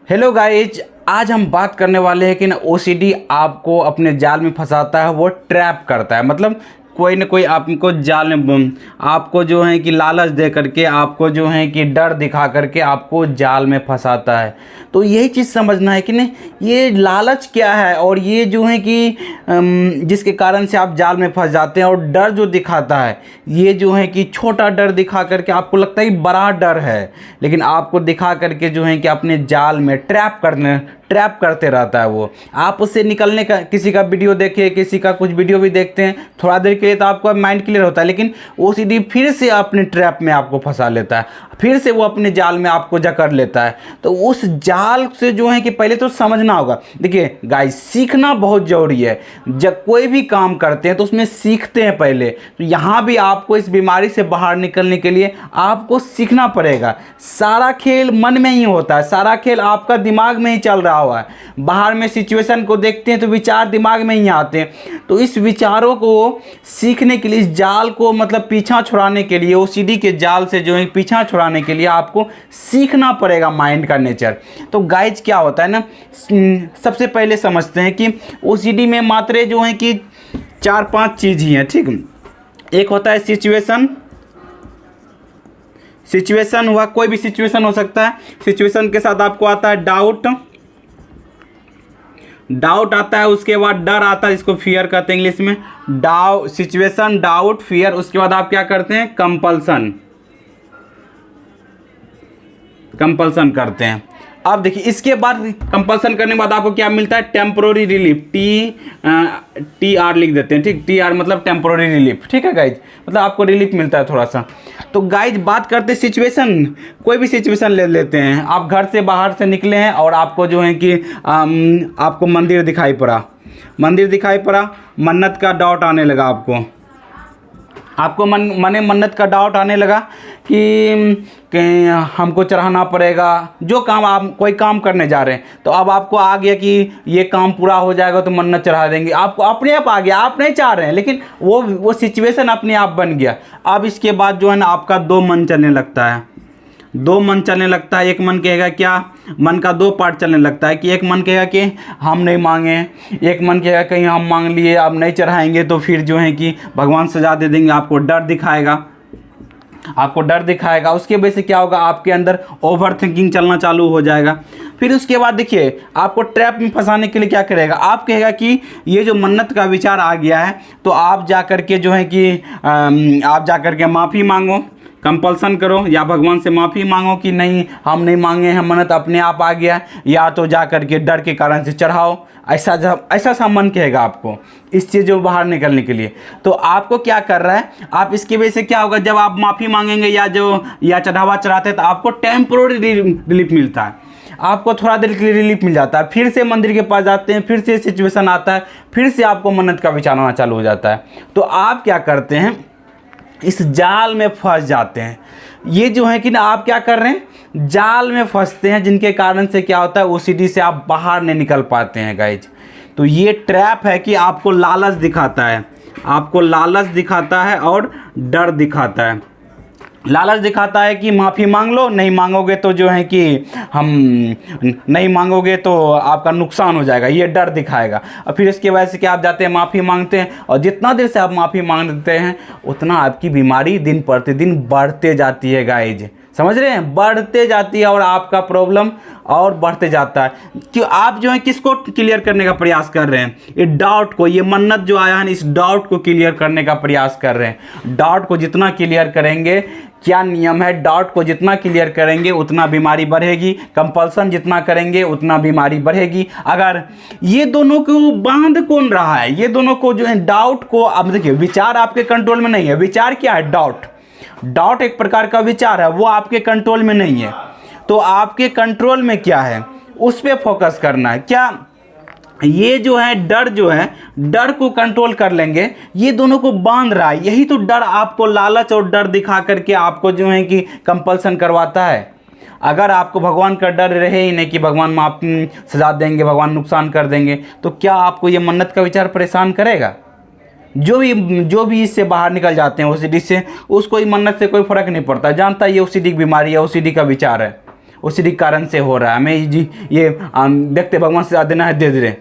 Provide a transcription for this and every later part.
Hello guys, आज हम बात करने वाले हैं कि ना ओसीडी आपको अपने जाल में फंसाता है, वो ट्रैप करता है। मतलब कोई ना कोई आपको जाल में आपको जो है कि लालच दे करके, आपको जो है कि डर दिखा करके आपको जाल में फंसाता है। तो यही चीज़ समझना है कि नहीं, ये लालच क्या है और ये जो है कि जिसके कारण से आप जाल में फंस जाते हैं। और डर जो दिखाता है, ये जो है कि छोटा डर दिखा करके आपको लगता है कि बड़ा डर है, लेकिन आपको दिखा करके जो है कि अपने जाल में ट्रैप करते रहता है। वो आप उससे निकलने का, किसी का वीडियो देखे, किसी का कुछ वीडियो भी देखते हैं, थोड़ा देर के लिए तो आपका माइंड क्लियर होता है, लेकिन ओसीडी फिर से अपने ट्रैप में आपको फंसा लेता है, फिर से वो अपने जाल में आपको जकड़ लेता है। तो उस जाल से जो है कि पहले तो समझना होगा। देखिए गाइस, सीखना बहुत ज़रूरी है। जब कोई भी काम करते हैं तो उसमें सीखते हैं पहले। तो यहाँ भी आपको इस बीमारी से बाहर निकलने के लिए आपको सीखना पड़ेगा। सारा खेल मन में ही होता है, सारा खेल आपका दिमाग में ही चल रहा हुआ है। बाहर में सिचुएशन को देखते हैं तो विचार दिमाग में ही आते हैं। तो इस विचारों को सीखने के लिए, इस जाल को मतलब पीछा छुड़ाने के लिए, ओसीडी के जाल से जो है पीछा छुड़ाने के लिए आपको सीखना पड़ेगा माइंड का नेचर। तो गाइज क्या होता है ना, सबसे पहले समझते हैं कि ओसीडी में मात्रे जो हैं कि 4-5 चीज़ ही हैं, ठीक। एक होता है सिचुएशन हुआ, कोई भी सिचुएशन हो सकता है। सिचुएशन के साथ आपको आता है डाउट आता है, उसके बाद डर आता है, इसको फियर कहते हैं इंग्लिश में। Situation, doubt, fear. उसके बाद आप क्या करते हैं, कंपल्सन करते हैं। अब देखिए, इसके बाद कंपल्सन करने के बाद आपको क्या मिलता है, टेम्पोररी रिलीफ। टी आर लिख देते हैं, ठीक। टी आर मतलब टेम्पोररी रिलीफ, ठीक है गाइज, मतलब आपको रिलीफ मिलता है थोड़ा सा। तो गाइज बात करते हैं सिचुएशन, कोई भी सिचुएशन ले लेते हैं। आप घर से बाहर से निकले हैं और आपको जो है कि आपको मंदिर दिखाई पड़ा, मन्नत का डाउट आने लगा। आपको मन्नत का डाउट आने लगा कि हमको चढ़ाना पड़ेगा। जो काम आप कोई काम करने जा रहे हैं, तो अब आपको आ गया कि ये काम पूरा हो जाएगा तो मन्नत चढ़ा देंगे। आपको अपने आप आ गया, आप नहीं चाह रहे हैं, लेकिन वो सिचुएशन अपने आप बन गया। अब इसके बाद जो है ना, आपका दो मन चलने लगता है। एक मन कहेगा क्या, मन का दो पार्ट चलने लगता है कि एक मन कहेगा कि हम नहीं मांगे, एक मन कहेगा कहीं हम मांग लिए, अब नहीं चढ़ाएंगे तो फिर जो है कि भगवान सजा दे देंगे। आपको डर दिखाएगा। उसके वजह से क्या होगा, आपके अंदर ओवर थिंकिंग चलना चालू हो जाएगा। फिर उसके बाद देखिए, आपको ट्रैप में फंसाने के लिए क्या करेगा, आप कहेगा कि ये जो मन्नत का विचार आ गया है, तो आप जा कर के जो है कि आप जा कर के माफ़ी मांगो, कंपल्सन करो, या भगवान से माफ़ी मांगो कि नहीं हम नहीं मांगे हैं, मन्नत अपने आप आ गया, या तो जा कर के डर के कारण से चढ़ाओ। ऐसा सा मन कहेगा आपको इस चीज़ को बाहर निकलने के लिए। तो आपको क्या कर रहा है, आप इसकी वजह से क्या होगा, जब आप माफ़ी मांगेंगे या चढ़ावा चढ़ाते हैं, तो आपको टेम्पोररी रिलीफ मिलता है, आपको थोड़ा देर के लिए रिलीफ मिल जाता है। फिर से मंदिर के पास जाते हैं, फिर से सिचुएशन आता है, फिर से आपको मन्नत का विचार आना चालू हो जाता है। तो आप क्या करते हैं, इस जाल में फंस जाते हैं। ये जो है कि ना, आप क्या कर रहे हैं, जाल में फंसते हैं, जिनके कारण से क्या होता है, ओसीडी से आप बाहर नहीं निकल पाते हैं गाइज। तो ये ट्रैप है कि आपको लालच दिखाता है और डर दिखाता है। लालच दिखाता है कि माफ़ी मांग लो, नहीं मांगोगे तो जो है कि हम नहीं मांगोगे तो आपका नुकसान हो जाएगा, ये डर दिखाएगा। और फिर इसके वजह से क्या, आप जाते हैं माफ़ी मांगते हैं, और जितना देर से आप माफ़ी मांगते हैं, उतना आपकी बीमारी दिन प्रतिदिन बढ़ते जाती है गाइज। समझ रहे हैं, बढ़ते जाती है और आपका प्रॉब्लम और बढ़ते जाता है। कि आप जो है किसको क्लियर करने का प्रयास कर रहे हैं, ये डाउट को, ये मन्नत जो आया है, इस डाउट को क्लियर करने का प्रयास कर रहे हैं। डाउट को जितना क्लियर करेंगे, क्या नियम है, डाउट को जितना क्लियर करेंगे उतना बीमारी बढ़ेगी, कंपल्सन जितना करेंगे उतना बीमारी बढ़ेगी। अगर ये दोनों को बांध कौन रहा है, ये दोनों को जो है डाउट को, अब देखिए विचार आपके कंट्रोल में नहीं है। विचार क्या है, डाउट एक प्रकार का विचार है, वो आपके कंट्रोल में नहीं है। तो आपके कंट्रोल में क्या है, उस पर फोकस करना है। क्या ये जो है डर को कंट्रोल कर लेंगे, ये दोनों को बांध रहा है। यही तो डर आपको लालच और डर दिखा करके आपको जो है कि कंपल्सन करवाता है। अगर आपको भगवान का डर रहे ही नहीं कि भगवान माफ सजा देंगे, भगवान नुकसान कर देंगे, तो क्या आपको ये मन्नत का विचार परेशान करेगा। जो भी इससे बाहर निकल जाते हैं ओसीडी से, उसको मन्नत से कोई फर्क नहीं पड़ता, जानता है ये ओसीडी की बीमारी है, ओसीडी का विचार है, ओसीडी कारण से हो रहा है, हमें ये देखते भगवान से ज़्यादा देना है दे दे।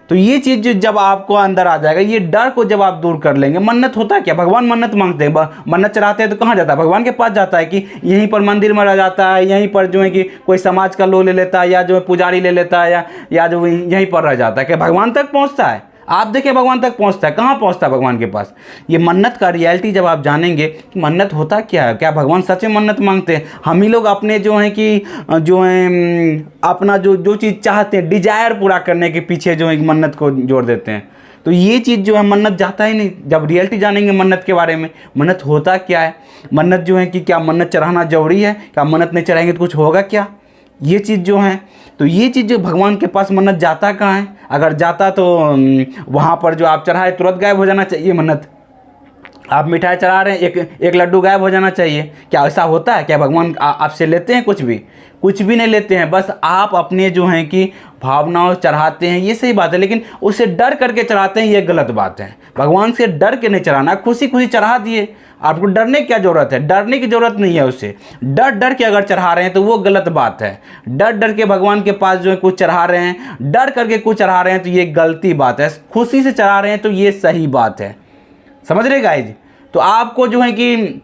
तो ये चीज़ जो जब आपको अंदर आ जाएगा, ये डर को जब आप दूर कर लेंगे। मन्नत होता है क्या, भगवान मन्नत मांगते हैं, मन्नत चढ़ाते हैं तो कहाँ जाता है, भगवान के पास जाता है कि यहीं पर मंदिर में रह जाता है, यहीं पर जो है कि कोई समाज का लोग ले लेता है, या जो है पुजारी ले लेता है, या जो यहीं पर रह जाता है, क्या भगवान तक पहुँचता है? आप देखिए भगवान तक पहुंचता है, कहाँ पहुंचता है भगवान के पास? ये मन्नत का रियलिटी जब आप जानेंगे कि मन्नत होता क्या है, क्या भगवान सच में मन्नत मांगते हैं? हम ही लोग अपने जो है कि जो है अपना जो चीज़ चाहते हैं, डिजायर पूरा करने के पीछे जो है मन्नत को जोड़ देते हैं। तो ये चीज़ जो है मन्नत जाता ही नहीं। जब रियलिटी जानेंगे मन्नत के बारे में, मन्नत होता क्या है, मन्नत जो है कि क्या मन्नत चढ़ाना जरूरी है, क्या मन्नत नहीं चढ़ाएंगे तो कुछ होगा क्या, ये चीज़ जो है। तो ये चीज़ जो भगवान के पास मन्नत जाता कहाँ है? अगर जाता तो वहाँ पर जो आप चढ़ाए तुरंत गायब हो जाना चाहिए मन्नत। आप मिठाई चढ़ा रहे हैं, एक लड्डू गायब हो जाना चाहिए, क्या ऐसा होता है? क्या भगवान आपसे लेते हैं? कुछ भी नहीं लेते हैं। बस आप अपने जो हैं कि भावनाओं चढ़ाते हैं, ये सही बात है, लेकिन उससे डर करके चढ़ाते हैं, ये गलत बात है। भगवान से डर के नहीं चढ़ाना, खुशी खुशी चढ़ा दिए। आपको डरने की क्या ज़रूरत है? डरने की ज़रूरत नहीं है उससे। डर के अगर चढ़ा रहे हैं तो वो गलत बात है। डर के भगवान के पास जो है कुछ चढ़ा रहे हैं, डर करके कुछ चढ़ा रहे हैं तो ये गलती बात है। खुशी से चढ़ा रहे हैं तो ये सही बात है। समझ रहे गाइज? तो आपको जो है कि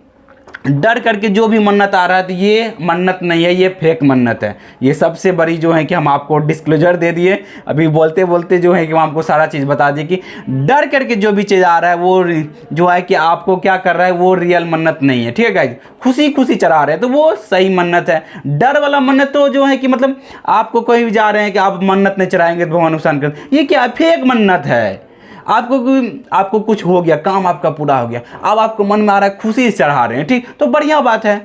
डर करके जो भी मन्नत आ रहा है तो ये मन्नत नहीं है, ये फेक मन्नत है। ये सबसे बड़ी जो है कि हम आपको डिस्क्लोजर दे दिए अभी बोलते बोलते, जो है कि हम आपको सारा चीज़ बता दिए कि डर करके जो भी चीज़ आ रहा है वो जो है कि आपको क्या कर रहा है, वो रियल मन्नत नहीं है। ठीक है गाइज? खुशी खुशी चढ़ा रहे हैं तो वो सही मन्नत है। डर वाला मन्नत तो जो है कि मतलब आपको कहीं भी जा रहे हैं कि आप मन्नत नहीं चढ़ाएंगे तो भगवान नुकसान कर, ये क्या फेक मन्नत है। आपको कुछ हो गया, काम आपका पूरा हो गया, अब आपको मन में आ रहा है खुशी से चढ़ा रहे हैं, ठीक, तो बढ़िया बात है।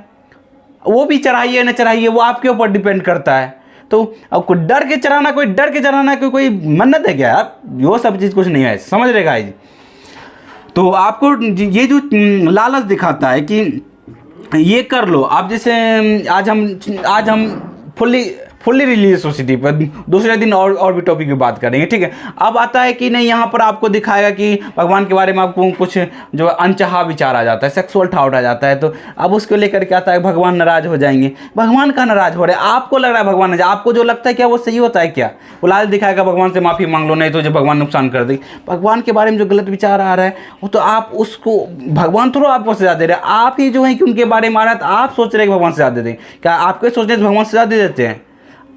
वो भी चढ़ाइए न चढ़ाइए, वो आपके ऊपर डिपेंड करता है। तो अब कोई डर के चढ़ाना कोई मन्नत है क्या यार? वो सब चीज़ कुछ नहीं है, समझ रहे गाइस? तो आपको ये जो लालच दिखाता है कि ये कर लो आप, जैसे आज हम फुल्ली रिलीजियस सोसाइटी पर दूसरे दिन और भी टॉपिक की बात करेंगे, ठीक है? अब आता है कि नहीं, यहाँ पर आपको दिखाएगा कि भगवान के बारे में आपको कुछ जो अनचाहा विचार आ जाता है, सेक्सुअल थॉट आ जाता है, तो अब उसको लेकर के आता है भगवान नाराज हो जाएंगे। भगवान का नाराज हो रहे हैं, आपको लग रहा है भगवान नाराज, आपको जो लगता है क्या वो सही होता है क्या? वो लाल दिखाएगा भगवान से माफ़ी मांग लो, नहीं तो जो भगवान नुकसान कर देगी। भगवान के बारे में जो गलत विचार आ रहा है वो तो आप उसको, भगवान थोड़ा आपको सजा दे रहे हैं, आप ही जो है कि उनके बारे में आ रहा है तो आप सोच रहे हैं कि भगवान सजा दे देंगे। क्या आपके सोचने से भगवान सजा दे देते हैं?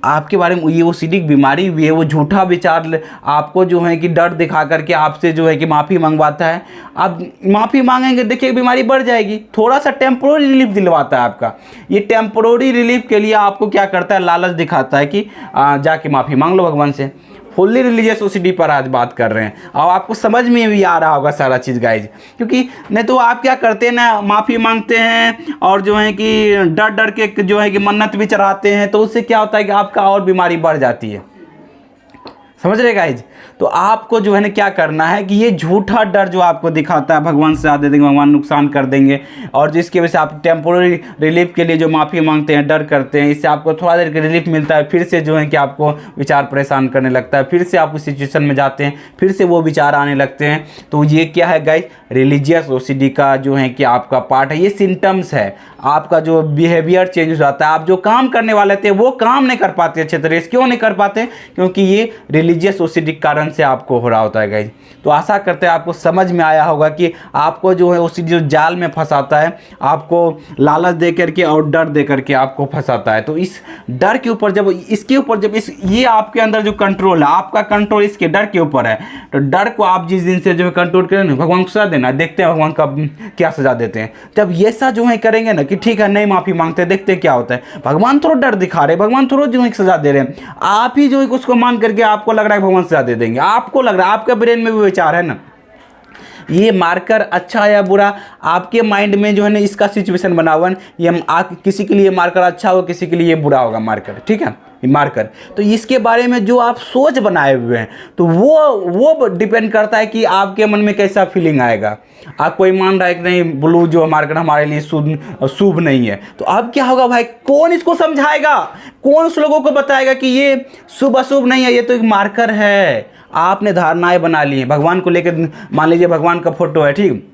आपके बारे में ये ओसीडी बीमारी भी है, वो झूठा विचार आपको जो है कि डर दिखा करके आपसे जो है कि माफ़ी मंगवाता है। आप माफ़ी मांगेंगे, देखिए बीमारी बढ़ जाएगी। थोड़ा सा टेम्पोररी रिलीफ दिलवाता है आपका। ये टेम्पोररी रिलीफ के लिए आपको क्या करता है, लालच दिखाता है कि जाके माफ़ी मांग लो भगवान से। फुल्ली रिलीजियस ओसीडी पर आज बात कर रहे हैं और आपको समझ में भी आ रहा होगा सारा चीज़ गाइज, क्योंकि नहीं तो आप क्या करते हैं ना, माफ़ी मांगते हैं और जो है कि डर के जो है कि मन्नत भी चढ़ाते हैं, तो उससे क्या होता है कि आपका और बीमारी बढ़ जाती है। समझ रहे गाइज? तो आपको जो है ना क्या करना है कि ये झूठा डर जो आपको दिखाता है भगवान से ज़्यादा देंगे, भगवान नुकसान कर देंगे, और जिसकी वजह से आप टेम्पोररी रिलीफ के लिए जो माफ़ी मांगते हैं, डर करते हैं, इससे आपको थोड़ा देर का रिलीफ मिलता है, फिर से जो है कि आपको विचार परेशान करने लगता है, फिर से आप उस सिचुएशन में जाते हैं, फिर से वो विचार आने लगते हैं। तो ये क्या है गाइज? रिलीजियस ओसीडी का जो है कि आपका पार्ट है, ये सिम्टम्स है। आपका जो बिहेवियर चेंज हो जाता है, आप जो काम करने वाले थे वो काम नहीं कर पाते अच्छे तरीके से। क्यों नहीं कर पाते? क्योंकि ये रिलीजियस ओसीडी कारण से आपको हो रहा होता है गाइज। तो आशा करते हैं आपको समझ में आया होगा कि आपको जो है ओसीडी जो जाल में फंसाता है, आपको लालच दे करके और डर दे करके आपको फंसाता है। तो इस डर के ऊपर जब ये आपके अंदर जो कंट्रोल है, आपका कंट्रोल इसके डर के ऊपर है, तो डर को आप जिस दिन से जो है कंट्रोल करें ना, भगवान को सजा देना, देखते हैं भगवान का क्या सजा देते हैं। जब ये सा जो है करेंगे ना कि ठीक है नहीं माफ़ी मांगते, देखते हैं क्या होता है। भगवान थोड़ा डर दिखा रहे, भगवान थोड़ा जो है सजा दे रहे हैं, आप ही जो है उसको मान करके आपको लग रहा है भगवान सजा दे देंगे। आपको लग रहा है, आपके ब्रेन में भी विचार है ना, ये मार्कर अच्छा या बुरा आपके माइंड में जो है ना इसका सिचुएशन बना हुआ है। ये किसी के लिए मार्कर अच्छा होगा, किसी के लिए बुरा होगा मार्कर, ठीक है? मार्कर तो इसके बारे में जो आप सोच बनाए हुए हैं, तो वो डिपेंड करता है कि आपके मन में कैसा फीलिंग आएगा। आप कोई मान रहा है कि नहीं ब्लू जो मार्कर हमारे लिए शुभ नहीं है, तो अब क्या होगा भाई? कौन इसको समझाएगा? कौन उस लोगों को बताएगा कि ये शुभ अशुभ नहीं है, ये तो एक मार्कर है। आपने धारणाएं बना ली हैं भगवान को लेकर। मान लीजिए भगवान का फोटो है, ठीक,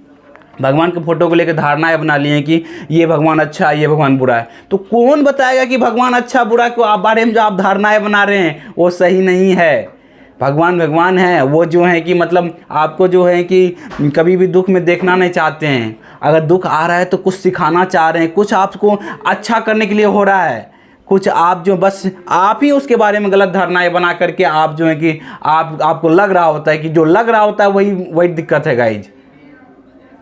भगवान के फोटो को लेकर धारणाएं बना ली हैं कि ये भगवान अच्छा है, ये भगवान बुरा है। तो कौन बताएगा कि भगवान अच्छा बुरा को आप बारे में जो आप धारणाएं बना रहे हैं वो सही नहीं है। भगवान भगवान है, वो जो है कि मतलब आपको जो है कि कभी भी दुख में देखना नहीं चाहते हैं। अगर दुख आ रहा है तो कुछ सिखाना चाह रहे हैं, कुछ आपको अच्छा करने के लिए हो रहा है, कुछ आप जो बस आप ही उसके बारे में गलत धारणाएं बना करके आप जो है कि आपको लग रहा होता है कि जो लग रहा होता है वही दिक्कत है गाइज।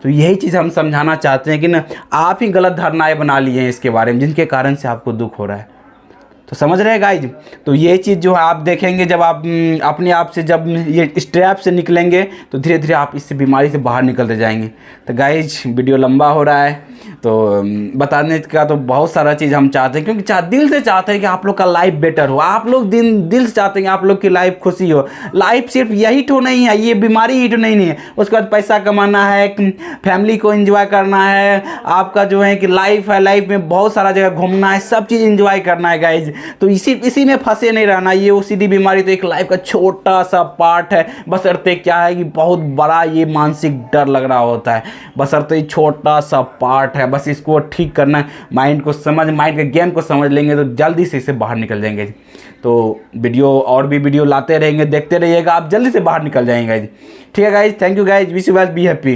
तो यही चीज़ हम समझाना चाहते हैं कि ना आप ही गलत धारणाएं बना लिए हैं इसके बारे में, जिनके कारण से आपको दुख हो रहा है। तो समझ रहे हैं गाइज। तो ये चीज़ जो है आप देखेंगे, जब आप अपने आप से जब ये स्ट्रैप से निकलेंगे तो धीरे धीरे आप इस बीमारी से बाहर निकलते जाएंगे। तो गाइज वीडियो लंबा हो रहा है, तो बताने का तो बहुत सारा चीज़ हम चाहते हैं, क्योंकि दिल से चाहते हैं कि आप लोग का लाइफ बेटर हो। आप लोग दिल से चाहते हैं कि आप लोग की लाइफ खुशी हो। लाइफ सिर्फ यही तो नहीं है, ये बीमारी ही तो नहीं है। उसके बाद पैसा कमाना है, फैमिली को एंजॉय करना है, आपका जो है कि लाइफ है, लाइफ में बहुत सारा जगह घूमना है, सब चीज़ एंजॉय करना है गाइज। तो इसी में फंसे नहीं रहना। ये ओसीडी बीमारी तो एक लाइफ का छोटा सा पार्ट है, बशर्ते क्या है कि बहुत बड़ा ये मानसिक डर लग रहा होता है, बशर्ते छोटा सा पार्ट है। बस इसको ठीक करना है, माइंड के गेम को समझ लेंगे तो जल्दी से इससे बाहर निकल जाएंगे। तो वीडियो और भी वीडियो लाते रहेंगे, देखते रहिएगा, आप जल्दी से बाहर निकल जाएंगे गाइज। ठीक है guys, thank you guys, wish you well, be happy.